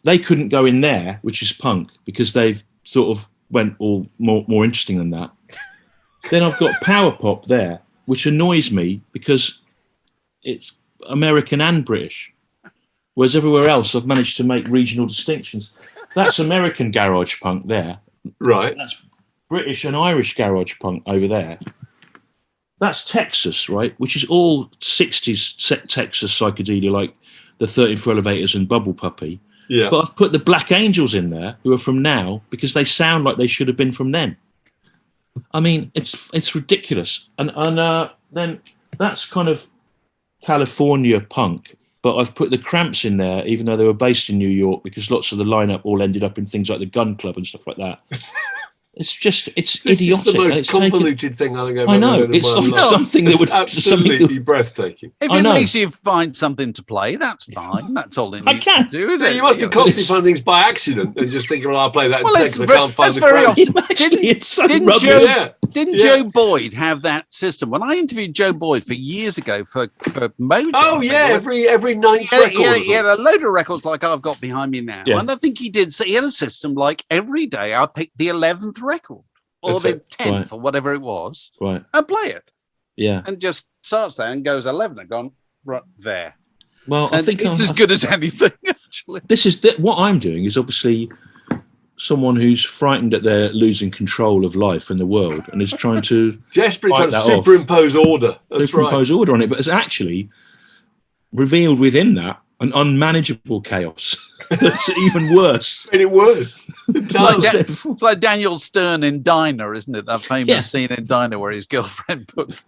they couldn't go in there, which is punk, because they've sort of went all more interesting than that. Then I've got power pop there, which annoys me because it's American and British, whereas everywhere else I've managed to make regional distinctions. That's American garage punk there. Right. That's British and Irish garage punk over there. That's Texas, right? Which is all 60s Texas psychedelia, like the 13 for Elevators and Bubble Puppy. Yeah. But I've put the Black Angels in there, who are from now, because they sound like they should have been from then. I mean, it's ridiculous. And then that's kind of California punk. But I've put the Cramps in there, even though they were based in New York, because lots of the lineup all ended up in things like the Gun Club and stuff like that. It's idiotic. This is the most convoluted thing I think I've I know. ever heard in It's my like life. something that would absolutely breathtaking. If it makes you find something to play, that's fine. That's all it needs to do. You must be constantly finding things by accident and just thinking, well, I'll play that instead because I can't find the very Cramps. Didn't Joe Boyd have that system? When I interviewed Joe Boyd for years ago for Mojo. Oh yeah, every ninth record. He had a load of records like I've got behind me now. Yeah. And I think he did. So he had a system like every day I picked the 11th record or the 10th or whatever it was, right, and play it. Yeah, and just starts there and goes 11 and gone right there. Well, I think it's as good as anything. Actually, what I'm doing is obviously someone who's frightened that they're losing control of life and the world and is trying to desperately trying to superimpose order. That's superimpose order on it, but it's actually revealed within that an unmanageable chaos that's even worse. Made it worse. It's like Daniel Stern in Diner, isn't it? That famous scene in Diner where his girlfriend puts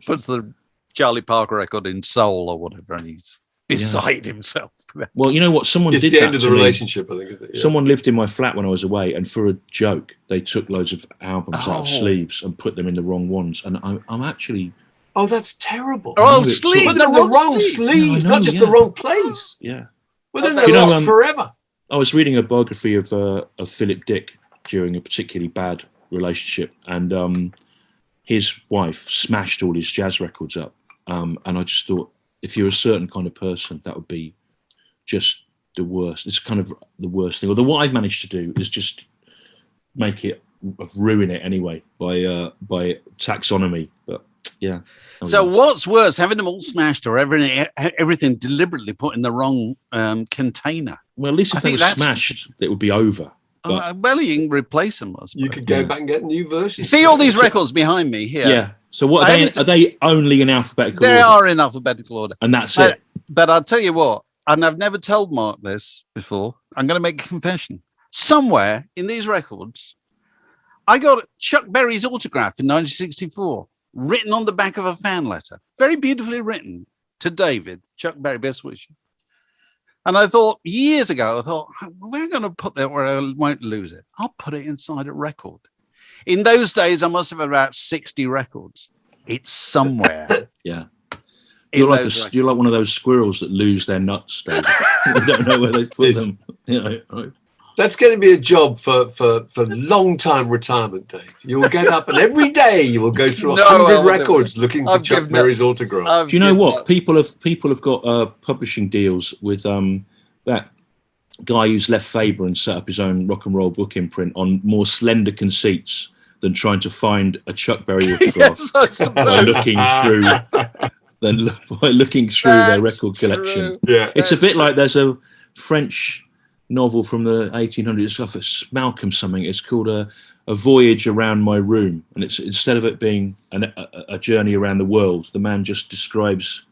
the Charlie Parker record in Soul or whatever, and he's beside himself. Well, you know what? Someone it's did the that end of to the me. relationship, I think. Isn't it? Yeah. Someone lived in my flat when I was away, and for a joke, they took loads of albums out of sleeves and put them in the wrong ones. And I'm actually... Oh, that's terrible. Oh, sleeves. But they're the wrong sleeves, not just the wrong place. Yeah. Well, then they're lost forever. I was reading a biography of Philip Dick during a particularly bad relationship, and his wife smashed all his jazz records up. And I just thought, if you're a certain kind of person, that would be just the worst. It's kind of the worst thing. Although what I've managed to do is just make it, ruin it anyway by taxonomy. But yeah. So what's worse, having them all smashed or everything deliberately put in the wrong container? Well, at least if they were smashed, it would be over. Well, you can replace them. You could go back and get new versions. You see all these records behind me here? Yeah. So what are they only in alphabetical order? They are in alphabetical order. And that's it. But I'll tell you what, and I've never told Mark this before, I'm going to make a confession. Somewhere in these records, I got Chuck Berry's autograph in 1964, written on the back of a fan letter. Very beautifully written to David, Chuck Berry, best wishes. And I thought, years ago, we're going to put that where I won't lose it. I'll put it inside a record. In those days, I must have about 60 records. It's somewhere. Yeah. You're like one of those squirrels that lose their nuts, Dave. You don't know where they put them. You know, right? That's going to be a job for long time retirement, Dave. You will get up and every day you will go through 100 records looking for Chuck Berry's autograph. Do you know what? People have got publishing deals with that guy who's left Faber and set up his own rock and roll book imprint on more slender conceits than trying to find a Chuck Berry autograph by looking through their record collection. Yeah, it's a bit like there's a French novel from the 1800s, it's Malcolm something. It's called a Voyage Around My Room, and it's instead of it being a journey around the world, the man just describes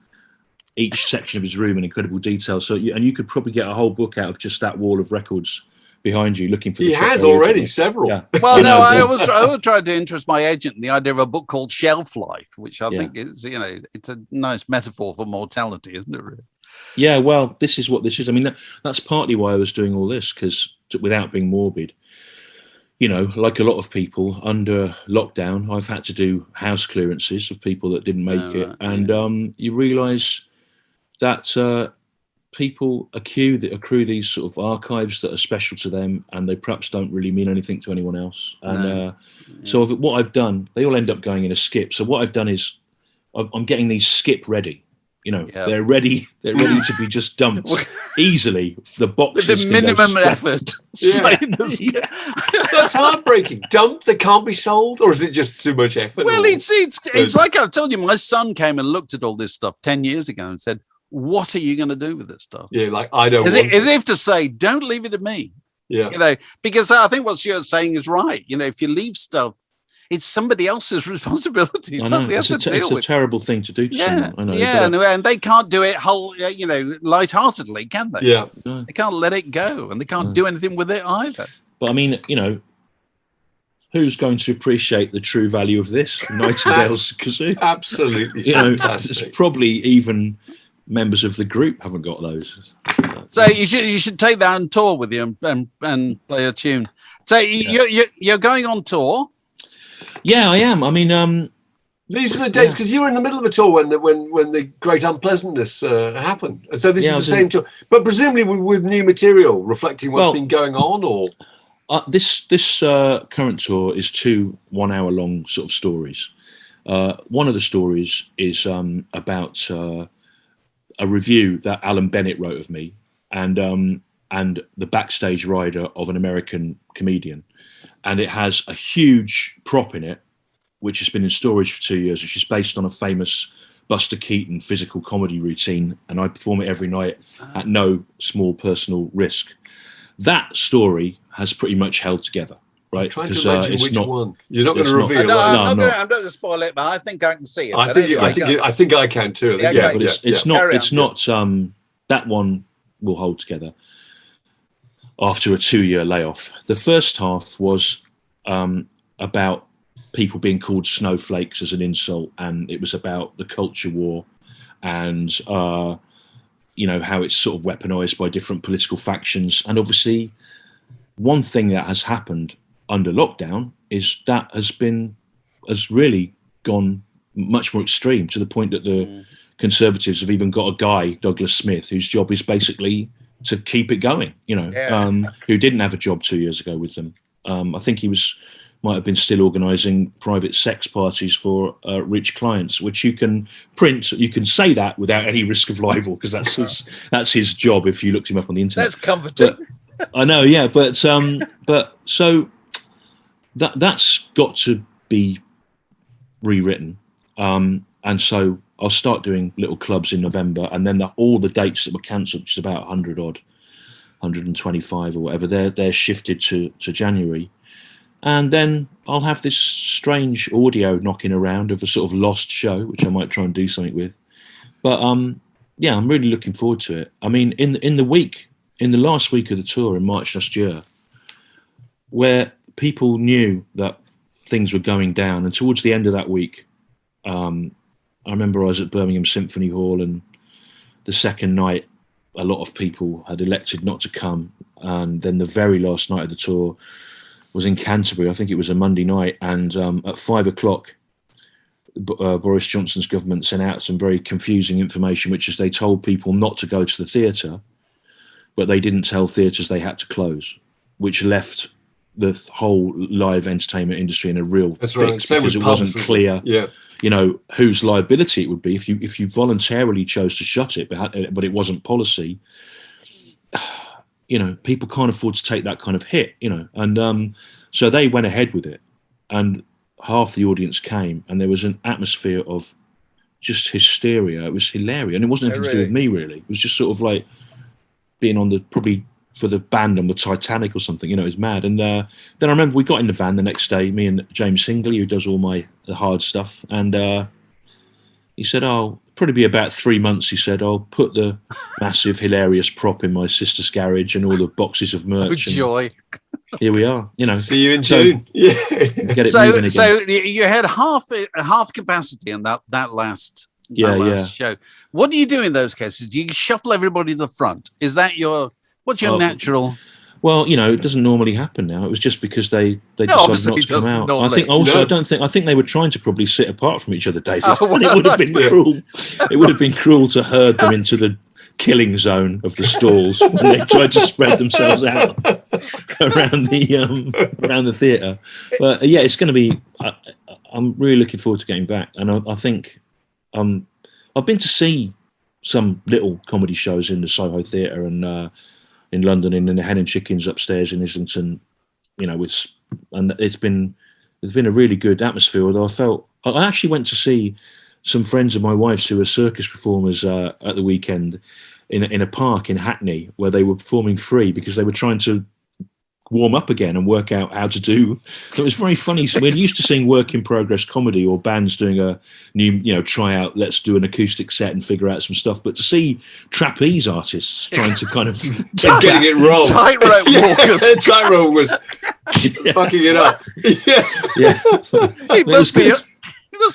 each section of his room in incredible detail. So you could probably get a whole book out of just that wall of records behind you looking for. He has already several. Yeah. Well, no, I always tried to interest my agent in the idea of a book called Shelf Life, which I think is, it's a nice metaphor for mortality, isn't it? Really? Yeah, well, this is what this is. I mean, that's partly why I was doing all this, because without being morbid, like a lot of people under lockdown, I've had to do house clearances of people that didn't make it. And you realise that people accrue these sort of archives that are special to them, and they perhaps don't really mean anything to anyone else. And so what I've done, they all end up going in a skip. So what I've done is I'm getting these skip ready. They're ready to be just dumped easily. The boxes with the minimum effort. That's heartbreaking. Dumped, they can't be sold, or is it just too much effort? Well, it's like I've told you. My son came and looked at all this stuff 10 years ago and said, "What are you going to do with this stuff?" Yeah, like I don't. As if to say, "Don't leave it to me." Yeah, because I think what you're saying is right. If you leave stuff, it's somebody else's responsibility. It's a terrible thing to do to someone. I know, and they can't do it lightheartedly, can they? Yeah, they can't let it go, and they can't do anything with it either. But I mean, who's going to appreciate the true value of this Nightingales Kazoo? Absolutely, fantastic. It's probably even members of the group haven't got those. So you should take that on tour with you and play a tune. So you're going on tour. Yeah, I am. I mean, these are the dates because you were in the middle of a tour when the Great Unpleasantness happened, and so this is the same tour, but presumably with new material reflecting what's been going on. Or this current tour is 2 1-hour-long sort of stories. One of the stories is about a review that Alan Bennett wrote of me, and the backstage rider of an American comedian. And it has a huge prop in it, which has been in storage for 2 years, which is based on a famous Buster Keaton physical comedy routine. And I perform it every night at no small personal risk. That story has pretty much held together, right? I'm trying to imagine which one. You're not going to reveal. I'm not going to spoil it, but I think I can see it. I think I can too. It's not. That one will hold together. After a 2-year layoff, the first half was about people being called snowflakes as an insult, and it was about the culture war, and how it's sort of weaponized by different political factions. And obviously, one thing that has happened under lockdown is that has really gone much more extreme, to the point that the Conservatives have even got a guy, Douglas Smith, whose job is basically to keep it going, who didn't have a job 2 years ago with them. I think he might have been still organising private sex parties for rich clients, which you can print. You can say that without any risk of libel, because that's his job. If you looked him up on the internet, that's comforting. But, I know, yeah, but so that's got to be rewritten, and so I'll start doing little clubs in November, and then all the dates that were cancelled, which is about 100 odd, 125 or whatever, they're shifted to January. And then I'll have this strange audio knocking around of a sort of lost show, which I might try and do something with. But I'm really looking forward to it. I mean, in the last week of the tour in March last year, where people knew that things were going down, and towards the end of that week, I remember I was at Birmingham Symphony Hall, and the second night, a lot of people had elected not to come. And then the very last night of the tour was in Canterbury. I think it was a Monday night. And at 5 o'clock, Boris Johnson's government sent out some very confusing information, which is they told people not to go to the theatre, but they didn't tell theatres they had to close, which left the whole live entertainment industry in a real fix, because it wasn't clear, whose liability it would be if you voluntarily chose to shut it, but it wasn't policy. People can't afford to take that kind of hit, and so they went ahead with it, and half the audience came, and there was an atmosphere of just hysteria. It was hilarious, and it wasn't anything to do with me, really. It was just sort of like being on probably for the band on the Titanic or something, it was mad. And then I remember we got in the van the next day, me and James Singley, who does all the hard stuff, and he said, probably be about 3 months, he said, I'll put the massive hilarious prop in my sister's garage and all the boxes of merch. Oh, joy. Here we are, See you in June. Get it moving again. So you had half capacity in that last show. What do you do in those cases? Do you shuffle everybody to the front? Is that what's your natural? Well, it doesn't normally happen now. It was just because they decided not to come out. Normally. I think they were trying to probably sit apart from each other, Dave. It would have been cruel. It would have been cruel to herd them into the killing zone of the stalls when they tried to spread themselves out around the theatre. But it's going to be. I'm really looking forward to getting back, and I think I've been to see some little comedy shows in the Soho Theatre and in London, in the Hen and Chickens upstairs in Islington. You know, and it's been a really good atmosphere. Although I actually went to see some friends of my wife's who were circus performers at the weekend in a park in Hackney, where they were performing free because they were trying to warm up again and work out how to do. So it was very funny. So we're used to seeing work in progress comedy or bands doing a new, try out, let's do an acoustic set and figure out some stuff. But to see trapeze artists trying to kind of getting it wrong, tightrope walkers, tightrope was fucking it up. It must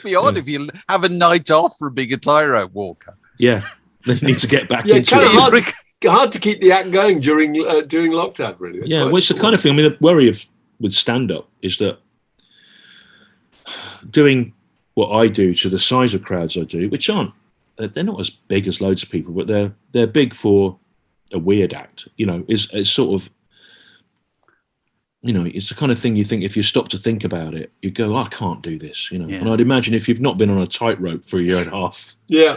be odd if you have a night off for being a tightrope walker. Yeah, they need to get back into it. Hard to keep the act going during lockdown, really. That's well, it's the kind of thing. I mean, the worry with stand-up is that doing what I do to the size of crowds I do, which they're not as big as loads of people, but they're big for a weird act. It's sort of, it's the kind of thing you think if you stop to think about it, you go, I can't do this, And I'd imagine if you've not been on a tightrope for a year and a half, you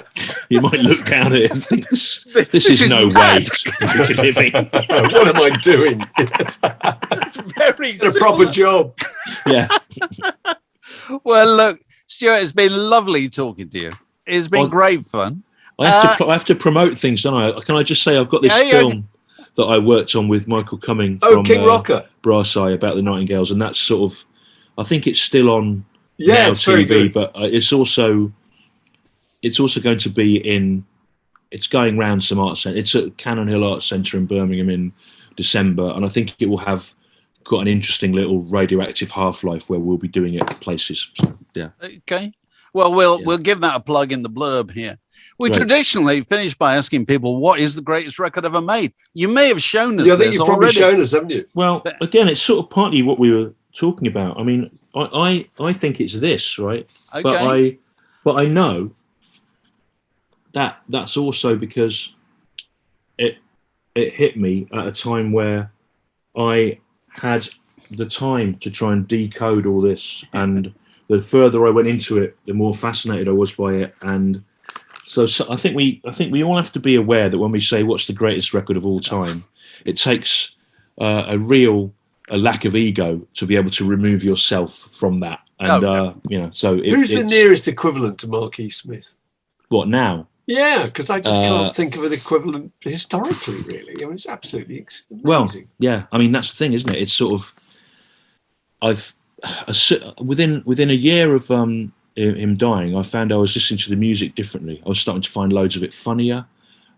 might look down at it and think, this is no way to make a living. What am I doing? It's a proper job. Yeah. Well, look, Stewart, it's been lovely talking to you. It's been great fun. I have to promote things, don't I? Can I just say I've got this film that I worked on with Michael Cumming from King Rocker, Brass Eye, about the Nightingales, and that's sort of, I think it's still on now it's TV, but it's also going to be it's going round some art centre. It's at Cannon Hill Arts Centre in Birmingham in December, and I think it will have got an interesting little radioactive half-life where we'll be doing it at places. So, yeah. Okay. Well, we'll give that a plug in the blurb here. We traditionally finish by asking people, what is the greatest record ever made? You may have shown us. I think you've probably shown us, haven't you? Well, again, it's sort of partly what we were talking about. I mean, I think it's this, right? Okay. But I know that's also because it hit me at a time where I had the time to try and decode all this, and the further I went into it, the more fascinated I was by it. And so I think we all have to be aware that when we say what's the greatest record of all time, it takes a lack of ego to be able to remove yourself from that. And so who's the nearest equivalent to Marquis Smith? What now? Yeah, because I just can't think of an equivalent historically. Really, I mean, it's absolutely amazing. Well, yeah, I mean that's the thing, isn't it? It's sort of within a year of him dying, I found I was listening to the music differently. I was starting to find loads of it funnier,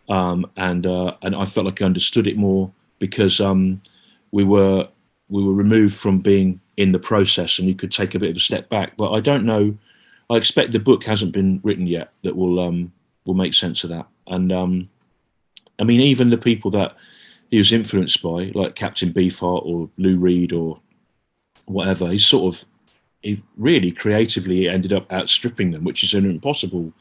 and I felt like I understood it more because we were removed from being in the process, and you could take a bit of a step back. But I don't know. I expect the book hasn't been written yet that will make sense of that. And I mean, even the people that he was influenced by, like Captain Beefheart or Lou Reed or whatever, he really creatively ended up outstripping them, which is an impossible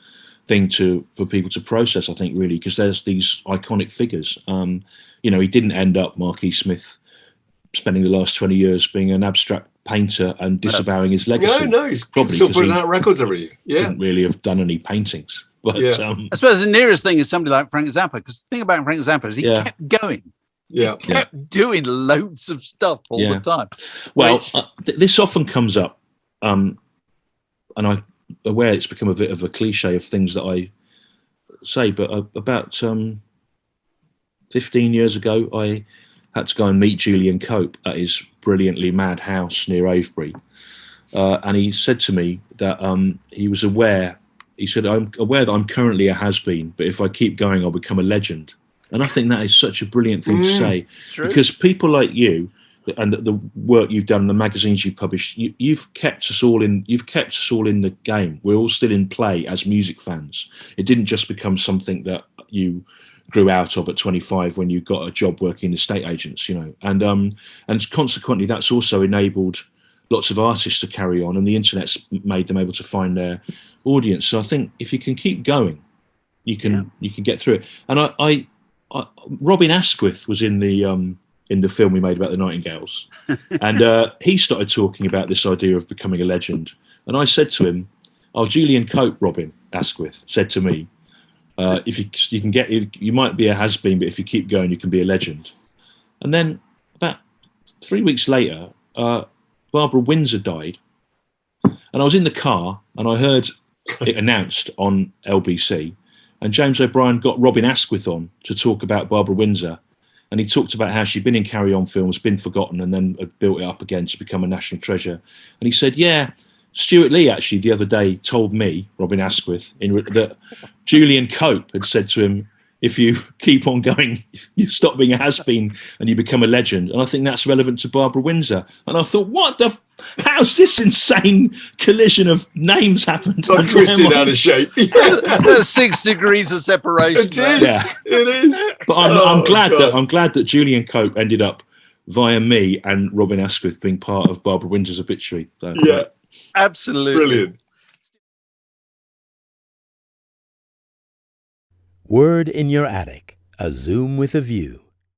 thing for people to process, I think, really, because there's these iconic figures. He didn't end up, Marquis Smith, spending the last 20 years being an abstract painter and disavowing his legacy. No, he's probably still putting out records every year. Yeah, didn't really have done any paintings. But I suppose the nearest thing is somebody like Frank Zappa, because the thing about Frank Zappa is he kept going. Yeah, he kept doing loads of stuff all the time. Well, this often comes up, and I'm aware it's become a bit of a cliche of things that I say, but about 15 years ago, I had to go and meet Julian Cope at his brilliantly mad house near Avebury. And he said to me that he was aware, he said, I'm aware that I'm currently a has-been, but if I keep going, I'll become a legend. And I think that is such a brilliant thing to say, because people like you and the work you've done, the magazines you've published, you've kept us all in the game. We're all still in play as music fans. It didn't just become something that you grew out of at 25 when you got a job working in estate agents, and consequently that's also enabled lots of artists to carry on, and the internet's made them able to find their audience. So I think if you can keep going, you can get through it. And I Robin Askwith was in the film we made about the Nightingales, and he started talking about this idea of becoming a legend. And I said to him, Julian Cope, Robin Askwith, said to me, If you can get, you might be a has-been, but if you keep going, you can be a legend. And then about 3 weeks later, Barbara Windsor died, and I was in the car and I heard it announced on LBC, and James O'Brien got Robin Askwith on to talk about Barbara Windsor, and he talked about how she'd been in Carry On films, been forgotten, and then had built it up again to become a national treasure. And he said, yeah, Stewart Lee actually the other day told me, Robin Askwith, that Julian Cope had said to him, if you keep on going, you stop being a has-been and you become a legend. And I think that's relevant to Barbara Windsor. And I thought, how's this insane collision of names happened? So twisted out of shape. There's 6 degrees of separation. It is. Yeah. It is. But I'm glad that Julian Cope ended up via me and Robin Askwith being part of Barbara Windsor's obituary. So, yeah. Absolutely. Brilliant. Word in Your Attic, a Zoom with a View.